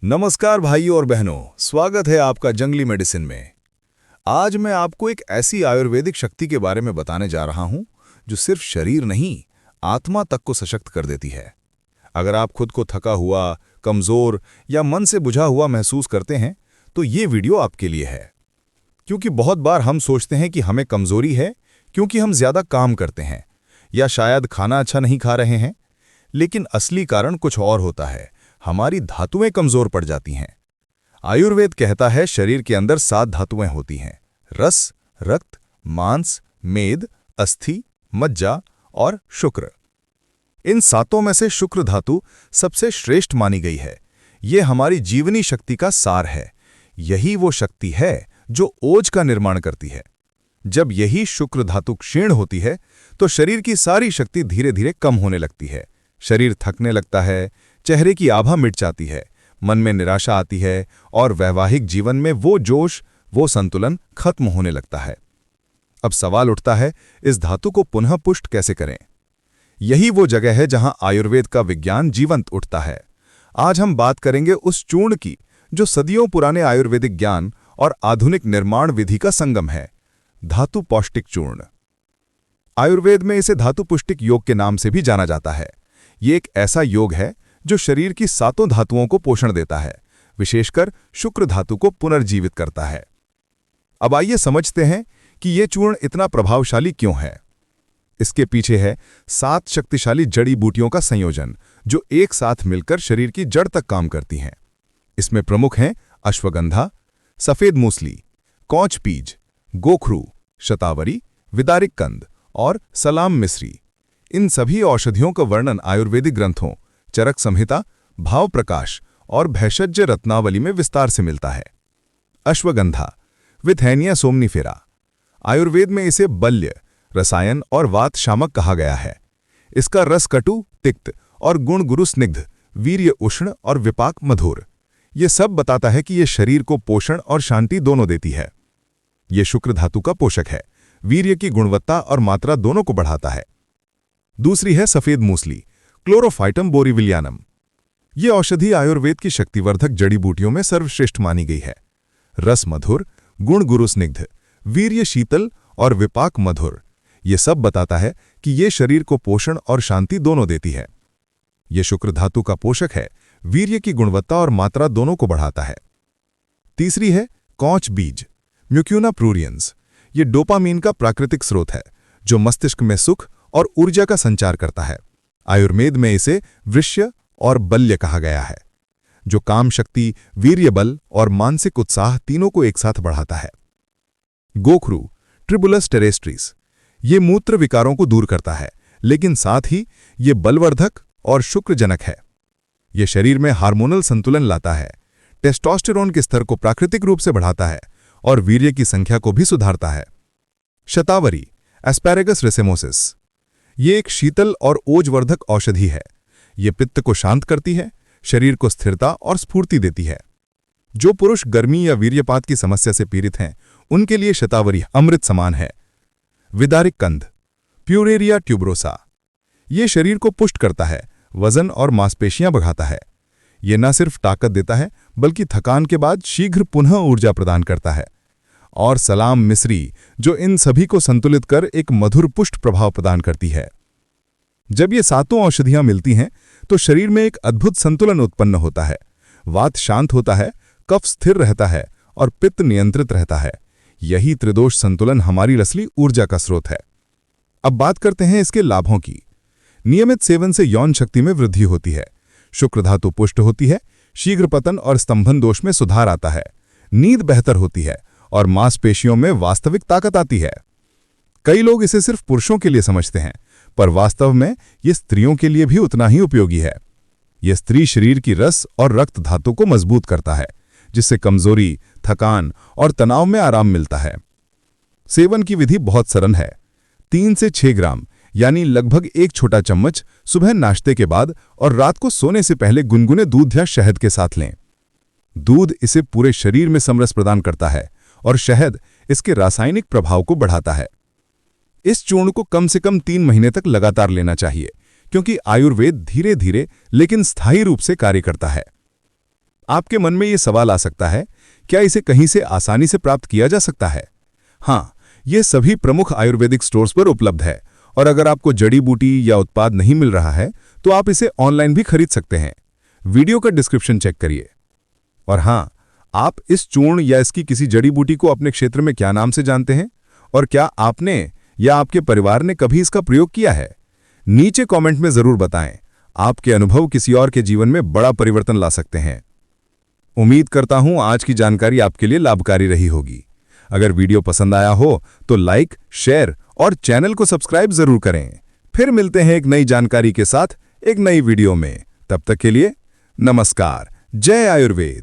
नमस्कार भाइयों और बहनों, स्वागत है आपका जंगली मेडिसिन में। आज मैं आपको एक ऐसी आयुर्वेदिक शक्ति के बारे में बताने जा रहा हूं जो सिर्फ शरीर नहीं, आत्मा तक को सशक्त कर देती है। अगर आप खुद को थका हुआ, कमजोर या मन से बुझा हुआ महसूस करते हैं तो ये वीडियो आपके लिए है। क्योंकि बहुत बार हम सोचते हैं कि हमें कमजोरी है क्योंकि हम ज्यादा काम करते हैं या शायद खाना अच्छा नहीं खा रहे हैं, लेकिन असली कारण कुछ और होता है। हमारी धातुएं कमजोर पड़ जाती हैं। आयुर्वेद कहता है शरीर के अंदर 7 धातुएं होती हैं: रस, रक्त, मांस, मेद, अस्थि, मज्जा और शुक्र। इन 7 में से शुक्र धातु सबसे श्रेष्ठ मानी गई है। ये हमारी जीवनी शक्ति का सार है। यही वो शक्ति है जो ओज का निर्माण करती है। जब यही शुक्र धातु क्षीण होती है तो शरीर की सारी शक्ति धीरे धीरे कम होने लगती है। शरीर थकने लगता है, चेहरे की आभा मिट जाती है, मन में निराशा आती है और वैवाहिक जीवन में वो जोश, वो संतुलन खत्म होने लगता है। अब सवाल उठता है, इस धातु को पुनः पुष्ट कैसे करें? यही वो जगह है जहां आयुर्वेद का विज्ञान जीवंत उठता है। आज हम बात करेंगे उस चूर्ण की जो सदियों पुराने आयुर्वेदिक ज्ञान और आधुनिक निर्माण विधि का संगम है, धातु पौष्टिक चूर्ण। आयुर्वेद में इसे धातु पुष्टिक योग के नाम से भी जाना जाता है। ये एक ऐसा योग है जो शरीर की 7 धातुओं को पोषण देता है, विशेषकर शुक्र धातु को पुनर्जीवित करता है। अब आइए समझते हैं कि यह चूर्ण इतना प्रभावशाली क्यों है। इसके पीछे है 7 शक्तिशाली जड़ी बूटियों का संयोजन जो एक साथ मिलकर शरीर की जड़ तक काम करती हैं। इसमें प्रमुख हैं अश्वगंधा, सफेद मूसली, कौच बीज, गोखरू, शतावरी, विदारिक कंद और सलाम मिश्री। इन सभी औषधियों का वर्णन आयुर्वेदिक ग्रंथों चरक संहिता, भाव प्रकाश और भैषज्य रत्नावली में विस्तार से मिलता है। अश्वगंधा, विथैनिया सोमनिफेरा। आयुर्वेद में इसे बल्य, रसायन और वात शामक कहा गया है। इसका रस कटु, तिक्त और गुण गुरु स्निग्ध, वीर्य उष्ण और विपाक मधुर। ये सब बताता है कि यह शरीर को पोषण और शांति दोनों देती है। यह शुक्र धातु का पोषक है, वीर्य की गुणवत्ता और मात्रा दोनों को बढ़ाता है। दूसरी है सफेद मूसली, क्लोरोफाइटम बोरीविलियानम। ये औषधि आयुर्वेद की शक्तिवर्धक जड़ी बूटियों में सर्वश्रेष्ठ मानी गई है। रस मधुर, गुण गुरु स्निग्ध, वीर्य शीतल और विपाक मधुर। ये सब बताता है कि ये शरीर को पोषण और शांति दोनों देती है। ये शुक्र धातु का पोषक है, वीर्य की गुणवत्ता और मात्रा दोनों को बढ़ाता है। तीसरी है कौच बीज, म्यूक्यूना प्रूरियंस। ये डोपामीन का प्राकृतिक स्रोत है जो मस्तिष्क में सुख और ऊर्जा का संचार करता है। आयुर्वेद में इसे वृष्य और बल्य कहा गया है, जो काम शक्ति, वीर्य बल और मानसिक उत्साह तीनों को एक साथ बढ़ाता है। गोखरू, ट्रिबुलस टेरेस्ट्रीस। ये मूत्र विकारों को दूर करता है, लेकिन साथ ही ये बलवर्धक और शुक्रजनक है। ये शरीर में हार्मोनल संतुलन लाता है, टेस्टोस्टेरोन के स्तर को प्राकृतिक रूप से बढ़ाता है और वीर्य की संख्या को भी सुधारता है। शतावरी, एस्पैरेगस रेसेमोसिस। ये एक शीतल और ओजवर्धक औषधि है। ये पित्त को शांत करती है, शरीर को स्थिरता और स्फूर्ति देती है। जो पुरुष गर्मी या वीर्यपात की समस्या से पीड़ित हैं, उनके लिए शतावरी अमृत समान है। विदारिक कंद, प्यूरेरिया ट्यूबरोसा। ये शरीर को पुष्ट करता है, वजन और मांसपेशियां बढ़ाता है। ये न सिर्फ ताकत देता है बल्कि थकान के बाद शीघ्र पुनः ऊर्जा प्रदान करता है। और सलाम मिश्री, जो इन सभी को संतुलित कर एक मधुर पुष्ट प्रभाव प्रदान करती है। जब ये 7 औषधियां मिलती हैं तो शरीर में एक अद्भुत संतुलन उत्पन्न होता है। वात शांत होता है, कफ स्थिर रहता है और पित्त नियंत्रित रहता है। यही त्रिदोष संतुलन हमारी असली ऊर्जा का स्रोत है। अब बात करते हैं इसके लाभों की। नियमित सेवन से यौन शक्ति में वृद्धि होती है, शुक्र धातु पुष्ट होती है, शीघ्र पतन और स्तंभन दोष में सुधार आता है, नींद बेहतर होती है और मांसपेशियों में वास्तविक ताकत आती है। कई लोग इसे सिर्फ पुरुषों के लिए समझते हैं, पर वास्तव में ये स्त्रियों के लिए भी उतना ही उपयोगी है। यह स्त्री शरीर की रस और रक्त धातु को मजबूत करता है, जिससे कमजोरी, थकान और तनाव में आराम मिलता है। सेवन की विधि बहुत सरल है। 3 से 6 ग्राम यानी लगभग 1 छोटा चम्मच सुबह नाश्ते के बाद और रात को सोने से पहले गुनगुने दूध या शहद के साथ लें। दूध इसे पूरे शरीर में समरस प्रदान करता है और शहद इसके रासायनिक प्रभाव को बढ़ाता है। इस चूर्ण को कम से कम 3 महीने तक लगातार लेना चाहिए, क्योंकि आयुर्वेद धीरे धीरे लेकिन स्थायी रूप से कार्य करता है। आपके मन में ये सवाल आ सकता है, क्या इसे कहीं से आसानी से प्राप्त किया जा सकता है? हाँ, ये सभी प्रमुख आयुर्वेदिक स्टोर्स पर उपलब्ध है और अगर आपको जड़ी बूटी या उत्पाद नहीं मिल रहा है तो आप इसे ऑनलाइन भी खरीद सकते हैं। वीडियो का डिस्क्रिप्शन चेक करिए। और हाँ, आप इस चूर्ण या इसकी किसी जड़ी बूटी को अपने क्षेत्र में क्या नाम से जानते हैं और क्या आपने या आपके परिवार ने कभी इसका प्रयोग किया है? नीचे कमेंट में जरूर बताएं। आपके अनुभव किसी और के जीवन में बड़ा परिवर्तन ला सकते हैं। उम्मीद करता हूं आज की जानकारी आपके लिए लाभकारी रही होगी। अगर वीडियो पसंद आया हो तो लाइक, शेयर और चैनल को सब्सक्राइब जरूर करें। फिर मिलते हैं एक नई जानकारी के साथ एक नई वीडियो में। तब तक के लिए नमस्कार। जय आयुर्वेद।